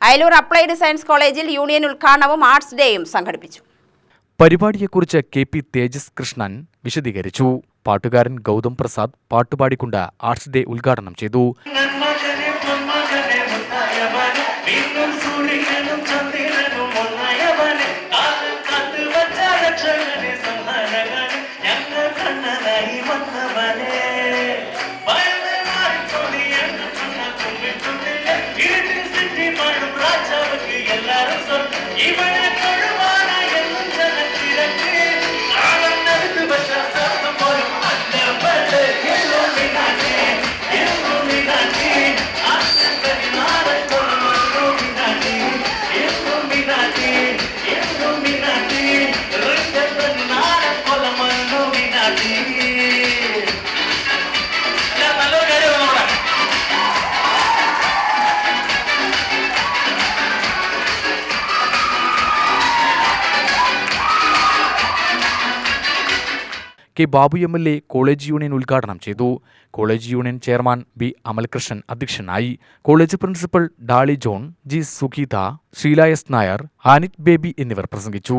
Ayalur applied science കോളേജിൽ union ഉദ്ഘാടനവും arts ഡേയും സംഘടിപ്പിച്ചു. പരിപാടിയെക്കുറിച്ച് KP തേജസ് കൃഷ്ണൻ വിശദീകരിച്ചു. പാട്ടുകാരൻ ഗൗതം പ്രസാദ് പാട്ടുപാടിക്കൊണ്ട് ആർട്സ് ഡേ ഉദ്ഘാടനം ചെയ്തു. K. Babu MLA college union ഉദ്ഘാടനം ചെയ്തു. College union chairman B. Amalkrishnan അധ്യക്ഷനായി. College principal Dolly John, G. Sugeetha, Sheela S. Nair, Hanit Baby എന്നിവർ പ്രസംഗിച്ചു.